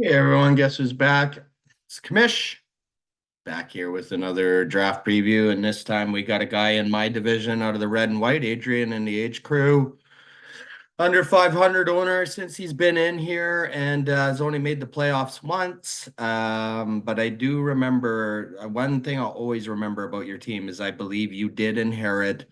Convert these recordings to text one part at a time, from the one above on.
Hey everyone, guess who's back? It's Kamish back here with another draft preview, and this time we got a guy in my division out of the red and white, Adrian in the age crew. Under 500 owner since he's been in here and has only made the playoffs once. But I do remember one thing I'll always remember about your team is I believe you did inherit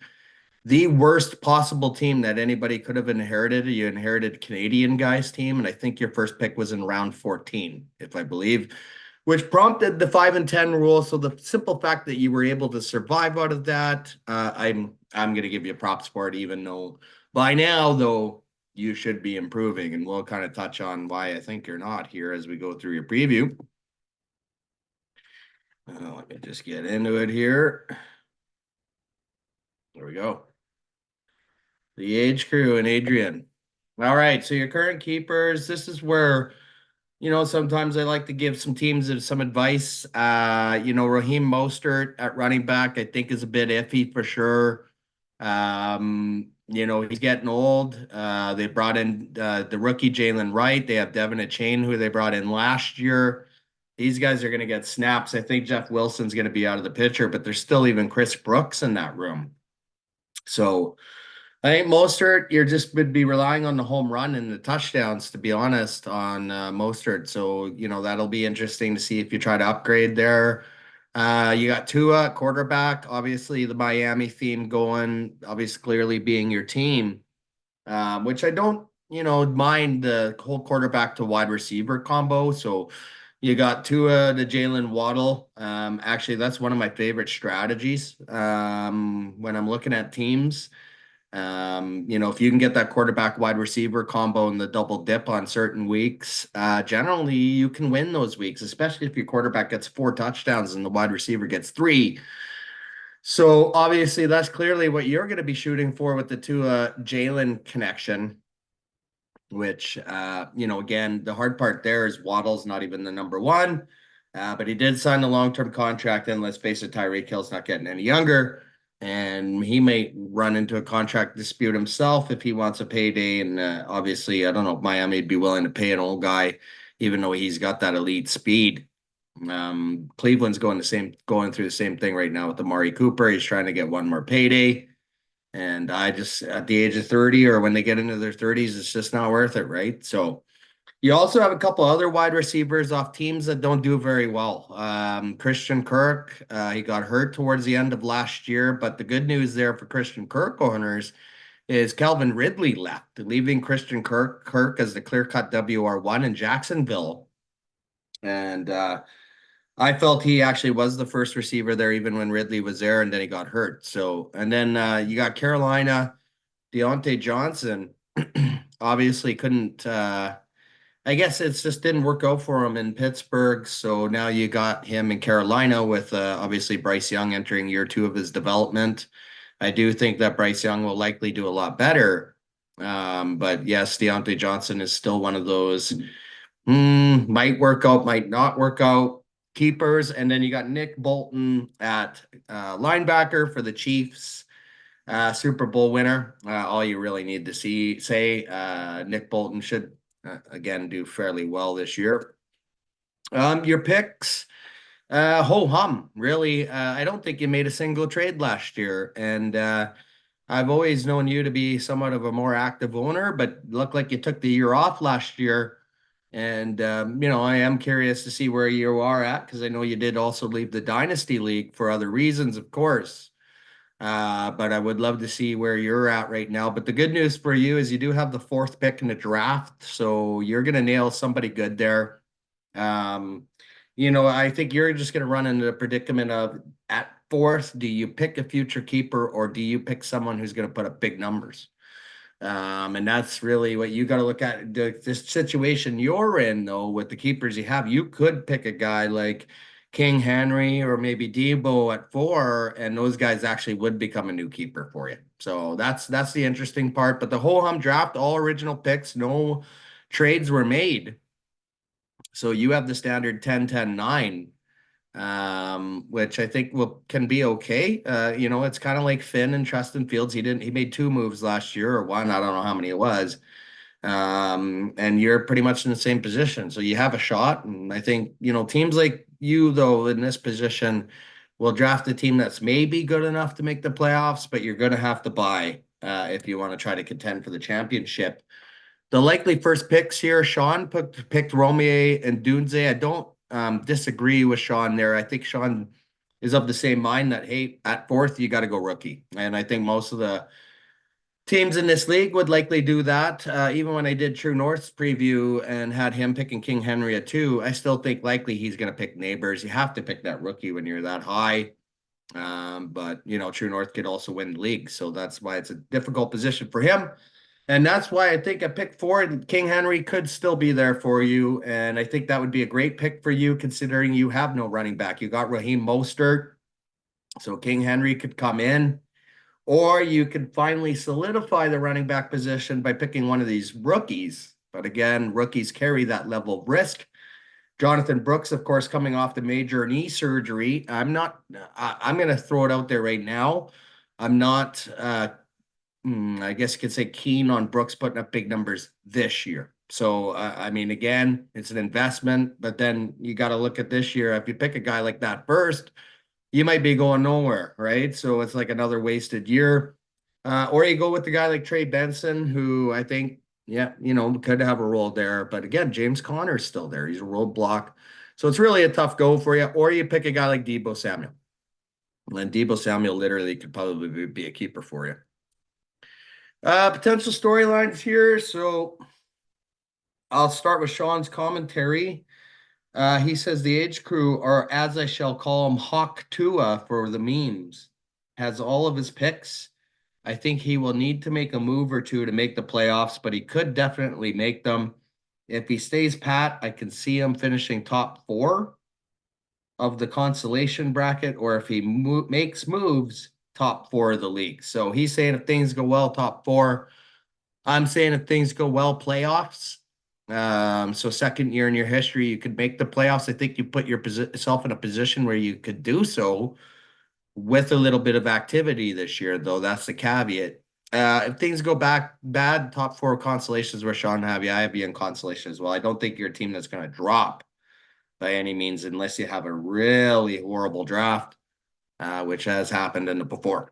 the worst possible team that anybody could have inherited. You inherited Canadian guy's team, and I think your first pick was in round 14, if I believe, which prompted the 5 and 10 rule. So the simple fact that you were able to survive out of that, I'm going to give you props for it, even though by now, though, you should be improving, and we'll kind of touch on why I think you're not here as we go through your preview. Let me just get into it here. There we go. The age crew and Adrian. All right, so your current keepers. This is where, sometimes I like to give some teams some advice. Raheem Mostert at running back, I think is a bit iffy for sure. He's getting old. They brought in the rookie Jalen Wright. They have Devin Achane, who they brought in last year. These guys are going to get snaps. I think Jeff Wilson's going to be out of the picture, but there's still even Chris Brooks in that room. So I think Mostert, you're just would be relying on the home run and the touchdowns, to be honest, on Mostert. So, that'll be interesting to see if you try to upgrade there. You got Tua, quarterback, obviously the Miami theme going, obviously clearly being your team, which I don't, mind the whole quarterback to wide receiver combo. So you got Tua to Jalen Waddle. Actually, that's one of my favorite strategies when I'm looking at teams. If you can get that quarterback wide receiver combo and the double dip on certain weeks, generally you can win those weeks, especially if your quarterback gets 4 touchdowns and the wide receiver gets 3. So obviously that's clearly what you're going to be shooting for with the Tua Jalen connection, which, again, the hard part there is Waddle's not even the number one, but he did sign a long-term contract, and let's face it, Tyreek Hill's not getting any younger, and he may run into a contract dispute himself if he wants a payday, and obviously, I don't know if Miami'd be willing to pay an old guy, even though he's got that elite speed. Cleveland's going through the same thing right now with Amari Cooper. He's trying to get one more payday. And I just, at the age of 30 or when they get into their 30s, it's just not worth it, right? So you also have a couple other wide receivers off teams that don't do very well. Christian Kirk, he got hurt towards the end of last year, but the good news there for Christian Kirk owners is Calvin Ridley left, leaving Christian Kirk as the clear-cut WR1 in Jacksonville. And I felt he actually was the first receiver there, even when Ridley was there, and then he got hurt. So, and then you got Carolina, Deontay Johnson. Obviously, couldn't. I guess it's just didn't work out for him in Pittsburgh. So now you got him in Carolina with obviously Bryce Young entering year 2 of his development. I do think that Bryce Young will likely do a lot better. But yes, Deontay Johnson is still one of those might work out, might not work out keepers. And then you got Nick Bolton at linebacker for the Chiefs, Super Bowl winner. All you really need to say Nick Bolton should again do fairly well this year. Your picks, ho hum. Really, I don't think you made a single trade last year, and I've always known you to be somewhat of a more active owner, but looked like you took the year off last year. And, I am curious to see where you are at because I know you did also leave the Dynasty League for other reasons, of course. But I would love to see where you're at right now. But the good news for you is you do have the 4th pick in the draft. So you're going to nail somebody good there. Um, I think you're just going to run into the predicament of at 4th, do you pick a future keeper or do you pick someone who's going to put up big numbers? And that's really what you got to look at. This situation you're in, though, with the keepers you have, you could pick a guy like King Henry or maybe Debo at 4, and those guys actually would become a new keeper for you. So that's the interesting part. But the whole hum draft, all original picks, no trades were made. So you have the standard 10-10-9, which I think can be okay. It's kind of like Finn and Trustin Fields. He made 2 moves last year or one. I don't know how many it was. And you're pretty much in the same position. So you have a shot. And I think, teams like you, though, in this position will draft a team that's maybe good enough to make the playoffs, but you're going to have to buy if you want to try to contend for the championship. The likely first picks here, Sean picked Romeo and Dunze. I don't disagree with Sean there. I think Sean is of the same mind that, hey, at fourth, you got to go rookie. And I think most of the teams in this league would likely do that. Even when I did True North's preview and had him picking King Henry at two, I still think likely he's going to pick Neighbors. You have to pick that rookie when you're that high. But True North could also win the league, so that's why it's a difficult position for him. And that's why I think at pick four, King Henry could still be there for you. And I think that would be a great pick for you, considering you have no running back. You got Raheem Mostert, so King Henry could come in. Or you could finally solidify the running back position by picking one of these rookies. But again, rookies carry that level of risk. Jonathan Brooks, of course, coming off the major knee surgery. I'm going to throw it out there right now. I'm not, I guess you could say, keen on Brooks putting up big numbers this year. So, I mean, again, it's an investment, but then you got to look at this year. If you pick a guy like that first, you might be going nowhere, right? So it's like another wasted year. Or you go with the guy like Trey Benson, who I think, yeah, could have a role there. But again, James Conner's still there. He's a roadblock. So it's really a tough go for you. Or you pick a guy like Deebo Samuel. And Deebo Samuel literally could probably be a keeper for you. Potential storylines here. So I'll start with Sean's commentary. He says the age crew, or as I shall call him, Hawk Tua for the memes, has all of his picks. I think he will need to make a move or two to make the playoffs, but he could definitely make them. If he stays pat, I can see him finishing top four of the consolation bracket, or if he makes moves, top four of the league. So he's saying if things go well, top four. I'm saying if things go well, playoffs. So second year in your history, you could make the playoffs. I think you put yourself in a position where you could do so with a little bit of activity this year, though. That's the caveat. If things go back bad, top four consolations where Sean have you. I have you in consolation as well. I don't think you're a team that's going to drop by any means unless you have a really horrible draft, which has happened in the before.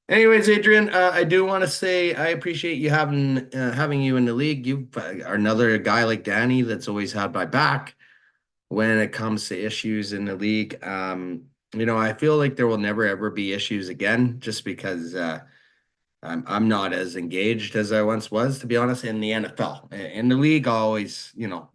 Anyways, Adrian, I do want to say I appreciate you having you in the league. You are another guy like Danny that's always had my back when it comes to issues in the league. I feel like there will never ever be issues again, just because I'm not as engaged as I once was, to be honest, in the NFL. In the league, I always,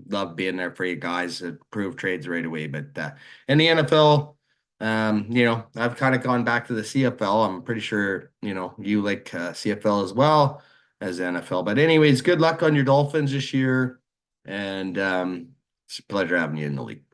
love being there for you guys to prove trades right away. But in the NFL, I've kind of gone back to the CFL. I'm pretty sure, you like CFL as well as NFL. But anyways, good luck on your Dolphins this year. And it's a pleasure having you in the league.